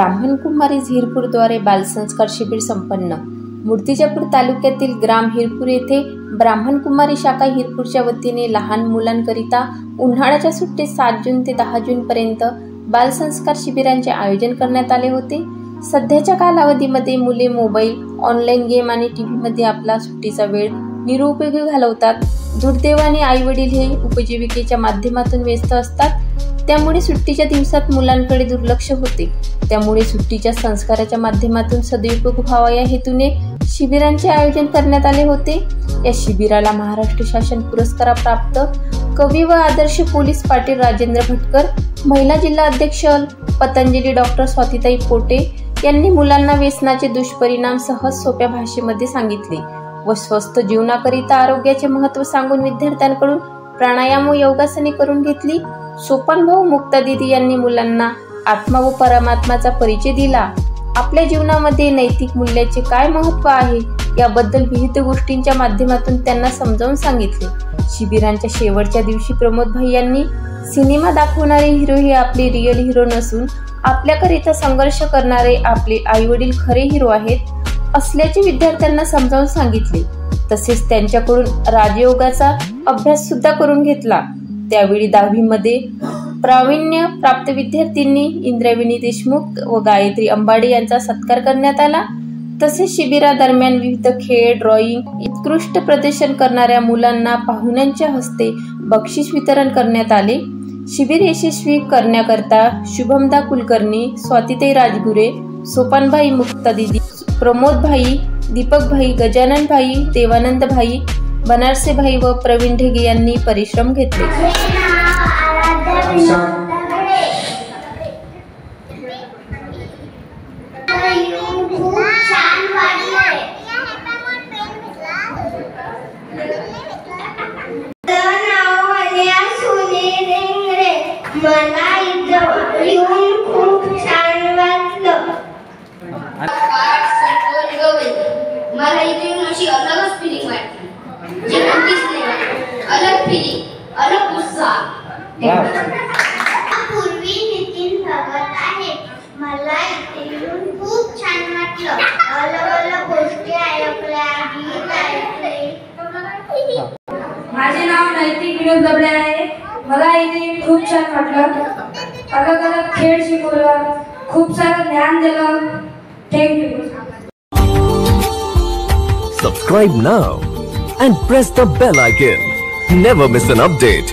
ब्राह्मणकुमारी हिरपूरद्वारे बालसंस्कार शिबिर संपन्न। मूर्तिजापूर तालुक्यातील ग्राम हिरपूर येथे ब्राह्मणकुमारी शाखा हिरपूरच्या वतीने लहान मुलांकरिता उन्हाळ्याच्या सुट्टीत 7 जून ते 10 जून पर्यंत बालसंस्कार शिबिरांचे आयोजन करण्यात आले होते। सध्याच्या कालावधीमध्ये मुले मोबाईल, ऑनलाईन गेम आणि टीव्हीमध्ये आपला सुट्टीचा वेळ निरुपयोगी घालवतात। दुर्दैवाने आई-वडील हे उपजीविकेच्या माध्यमातून व्यस्त असतात, त्यामुळे सुट्टीच्या दिवसात मुलांकडे दुर्लक्ष होते। त्यामुळे सुट्टीच्या संस्काराच्या माध्यमातून सदुपयोग व्हावा या हेतूने शिबिरांचे आयोजन करण्यात आले होते। या शिबिराला महाराष्ट्र शासन पुरस्कारप्राप्त कवी व आदर्श पोलीस पाटील राजेंद्र भटकर, महिला जिल्हा अध्यक्ष पतंजली डॉक्टर स्वातीताई पोटे यांनी मुलांना व्यसनाचे दुष्परिणाम सहज सोप्या भाषेमध्ये सांगितले व स्वस्थ जीवनाकरिता आरोग्याचे महत्त्व सांगून विद्यार्थ्यांकडून प्राणायाम व योगासने करून घेतली। सोपानभाऊ मुक्ता दिदी यांनी मुलांना आत्मा व परमात्माचा परिचय दिला। आपल्या जीवनामध्ये नैतिक मूल्याचे काय महत्त्व आहे याबद्दल विविध गोष्टींच्या माध्यमातून त्यांना समजावून सांगितले। शिबिरांच्या शेवटच्या दिवशी प्रमोद भाई यांनी सिनेमा दाखवणारे हिरो हे आपले रिअल हिरो नसून आपल्याकरिता संघर्ष करणारे आपले आईवडील खरे हिरो आहेत असल्याचे विद्यार्थ्यांना समजावून सांगितले। तसेच त्यांच्याकडून राजयोगाचा अभ्यास सुद्धा करून घेतला। त्यावेळी 10वी मध्ये प्रावीण्य प्राप्त विद्यार्थ्यांनी इंद्रायणी देशमुख व गायत्री अंबाडे यांचा सत्कार करण्यात आला। तसेच शिबिरादरम्यान विविध खेळ, ड्रॉइंग, उत्कृष्ट प्रदर्शन करणाऱ्या मुलांना पाहुण्यांच्या हस्ते बक्षीस वितरण करण्यात आले। शिबिर यशस्वी करण्याकरता शुभमदा कुलकर्णी, स्वातीताई राजगुरे, सोपानभाई मुक्ता दिदी, प्रमोद भाई, दीपक भाई, गजानन भाई, देवानंद भाई, बनारसे भाई व प्रवीण ढेगे यांनी परिश्रम घेतले। मला इथे येऊन अशी अलगच फिलिंग वाटली, जे नक्कीच नाही वाटली। अलग फिलिंग, अलग उत्साह। पूर्वी नितीन भगत आहे। मला इथे येऊन खूप छान वाटलं। अलग गोष्टी ऐकल्या, गीत ऐकले। माझे नाव नैतिक विनोद दबळे आहे। मला इथे येऊन खूप छान वाटलं। अलग खेळ शिकवला, खूप सारं ज्ञान दिलं। Thank you. Subscribe now and press the bell icon. Never miss an update.